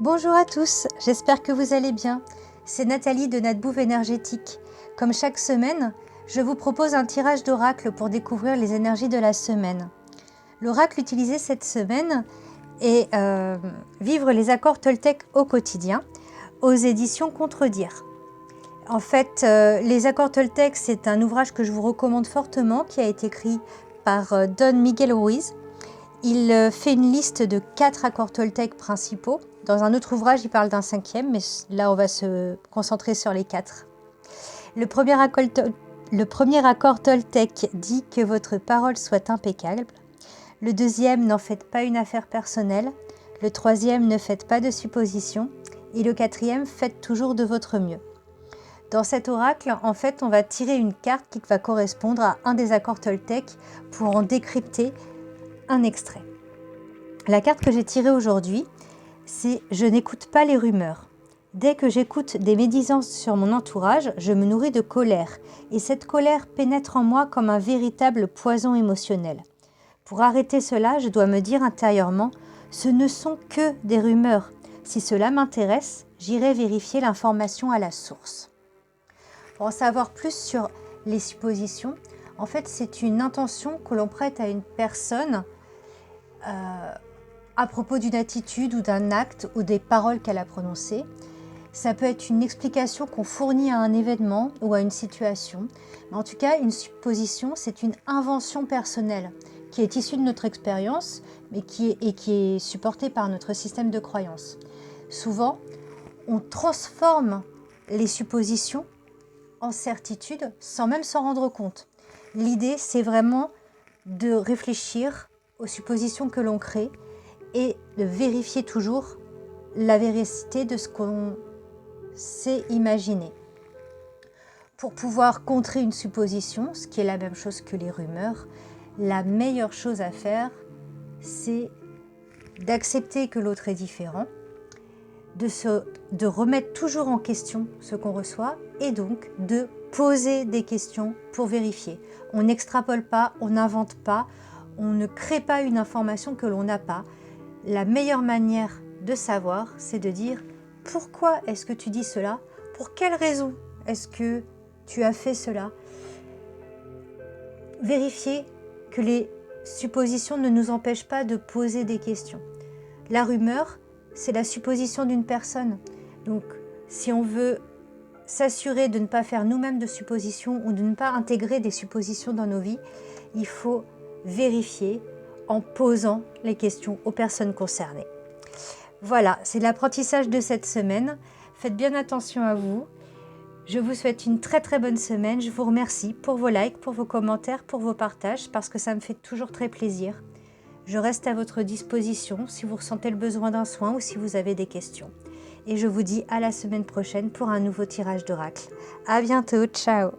Bonjour à tous, j'espère que vous allez bien. C'est Nathalie de Natbouf Énergétique. Comme chaque semaine, je vous propose un tirage d'oracle pour découvrir les énergies de la semaine. L'oracle utilisé cette semaine est Vivre les accords Toltec au quotidien, aux éditions Contredire. En fait, les accords Toltec, c'est un ouvrage que je vous recommande fortement, qui a été écrit par Don Miguel Ruiz. Il fait une liste de 4 accords Toltec principaux. Dans un autre ouvrage, il parle d'un 5e, mais là, on va se concentrer sur les 4. Le premier accord Toltec dit que votre parole soit impeccable. Le deuxième, n'en faites pas une affaire personnelle. Le troisième, ne faites pas de suppositions. Et le quatrième, faites toujours de votre mieux. Dans cet oracle, en fait, on va tirer une carte qui va correspondre à un des accords Toltec pour en décrypter un extrait. La carte que j'ai tirée aujourd'hui, c'est « Je n'écoute pas les rumeurs ». Dès que j'écoute des médisances sur mon entourage, je me nourris de colère. Et cette colère pénètre en moi comme un véritable poison émotionnel. Pour arrêter cela, je dois me dire intérieurement « Ce ne sont que des rumeurs. Si cela m'intéresse, j'irai vérifier l'information à la source ». Pour en savoir plus sur les suppositions, en fait, c'est une intention que l'on prête à une personne à propos d'une attitude ou d'un acte ou des paroles qu'elle a prononcées. Ça peut être une explication qu'on fournit à un événement ou à une situation. Mais en tout cas, une supposition, c'est une invention personnelle qui est issue de notre expérience mais qui est supportée par notre système de croyance. Souvent, on transforme les suppositions en certitude sans même s'en rendre compte. L'idée, c'est vraiment de réfléchir aux suppositions que l'on crée et de vérifier toujours la véracité de ce qu'on s'est imaginé. Pour pouvoir contrer une supposition, ce qui est la même chose que les rumeurs, la meilleure chose à faire, c'est d'accepter que l'autre est différent, de remettre toujours en question ce qu'on reçoit et donc de poser des questions pour vérifier. On n'extrapole pas, on n'invente pas, on ne crée pas une information que l'on n'a pas. La meilleure manière de savoir, c'est de dire « Pourquoi est-ce que tu dis cela? Pour quelle raison est-ce que tu as fait cela ?» Vérifier que les suppositions ne nous empêchent pas de poser des questions. La rumeur, c'est la supposition d'une personne. Donc, si on veut s'assurer de ne pas faire nous-mêmes de suppositions ou de ne pas intégrer des suppositions dans nos vies, il faut vérifier en posant les questions aux personnes concernées. Voilà, c'est l'apprentissage de cette semaine. Faites bien attention à vous. Je vous souhaite une très très bonne semaine. Je vous remercie pour vos likes, pour vos commentaires, pour vos partages, parce que ça me fait toujours très plaisir. Je reste à votre disposition si vous ressentez le besoin d'un soin ou si vous avez des questions. Et je vous dis à la semaine prochaine pour un nouveau tirage d'oracle. À bientôt, ciao!